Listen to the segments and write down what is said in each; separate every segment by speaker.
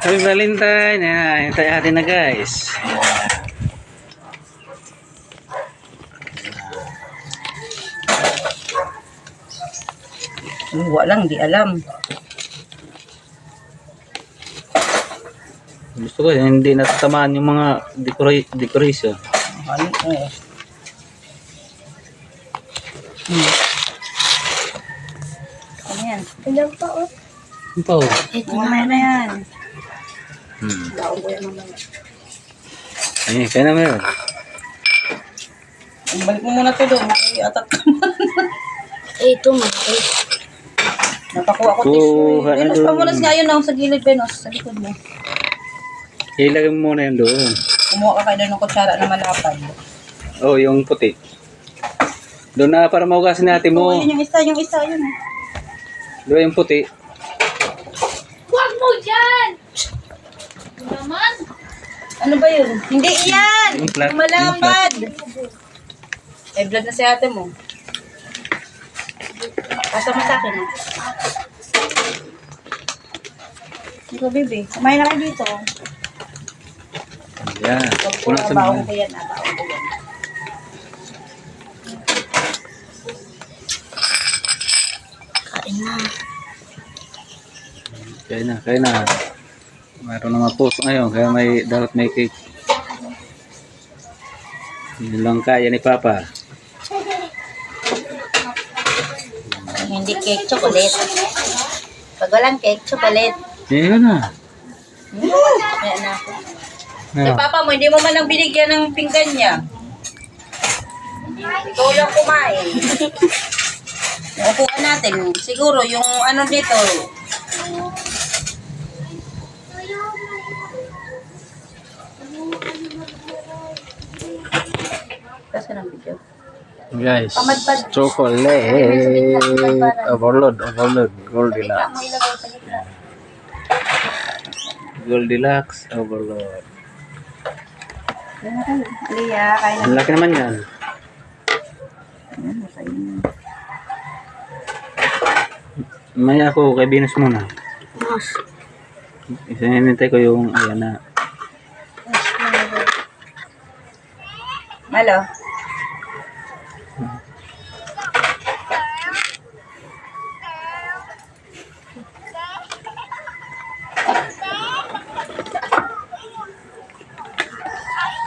Speaker 1: Happy Valentine. Ayan, hintay natin na guys.
Speaker 2: Walang, di alam.
Speaker 1: Gusto ko hindi natatamaan yung mga decoration.
Speaker 2: Ano eh. Ano yan?
Speaker 3: Ilang pa oh.
Speaker 1: Ano pa oh?
Speaker 2: Ito mamaya na yan.
Speaker 3: Laong ko yan mamaya.
Speaker 1: Ayun, kaya na meron.
Speaker 2: Balik mo muna ito doon. Atat ka
Speaker 3: Ito man.
Speaker 2: Napakuha ko tissue. Benos, pamunas nga yun sa gilid, Benos. Sa likod mo.
Speaker 1: Ilagay mo muna yun doon.
Speaker 2: Kumuha ka kayo doon ng kutsara na malapad.
Speaker 1: Oh, yung puti. Doon na para maugasin natin mo.
Speaker 2: Oo, yun yung isa, yun.
Speaker 1: Doon yung puti.
Speaker 3: Huwag mo dyan! Naman!
Speaker 2: Ano ba yun? Hindi iyan!
Speaker 1: Yung flat,
Speaker 2: Malambad! Eh, blood na si ate mo. Pasa mo sa akin, ha? Ito, baby. Kumain na kayo dito.
Speaker 1: Yan. Pulang sa
Speaker 2: Baon
Speaker 1: mga.
Speaker 2: ko yan, baon ko yan.
Speaker 3: Kain na.
Speaker 1: Kaya na. Mayroon na mga puso ngayon, kaya dapat may cake. Yun lang kaya ni Papa.
Speaker 2: Hindi cake, chocolate. Pag walang cake, chocolate.
Speaker 1: Yan na.
Speaker 2: Ayan na ako. Eh, Papa mo, hindi mo man lang binigyan ng pinggan niya. Ikaw lang kumain. Yung upuan natin, siguro yung ano dito. Kasi ng video.
Speaker 1: Guys,
Speaker 2: Pamadpad.
Speaker 1: chocolate. Overload. Goldilocks.
Speaker 2: Mo ilagay sa gitna.
Speaker 1: Goldilocks, overload.
Speaker 2: Aliyah, kain
Speaker 1: Ang laki naman yan. Maya ako kay Venus muna.
Speaker 3: Mas.
Speaker 1: Isa hinintay ko yung ayan na.
Speaker 2: Malo.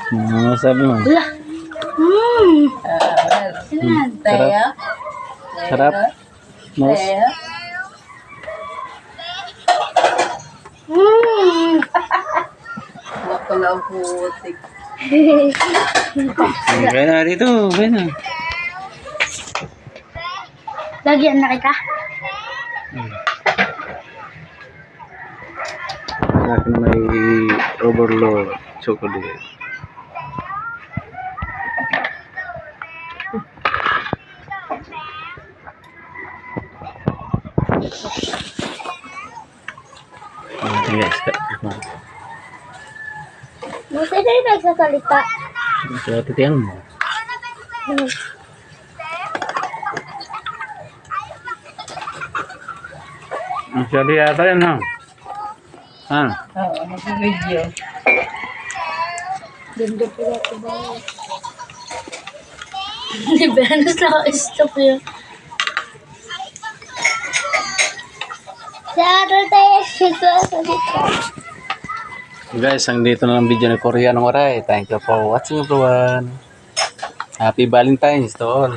Speaker 1: Ano sabi mo?
Speaker 3: Wala.
Speaker 2: Taya.
Speaker 1: Sarap. Mos.
Speaker 2: Taya. Huwag ko lang putik.
Speaker 1: Kaya na dito. Kaya na.
Speaker 3: Lagyan na kita.
Speaker 1: Sa akin may overload chocolate. Guys,
Speaker 3: Buti na yung nagsasalita.
Speaker 1: so titiyan mo. Ang sabi yata yan ha. Ha?
Speaker 2: Oo, nag-video.
Speaker 3: Ganda pala ito ba? Hindi ba? Nasa-stop yun. Saturday, nagsasalita.
Speaker 1: Guys, ang dito na lang video ng Koreanong Waray. Thank you for watching everyone. Happy Valentine's to all.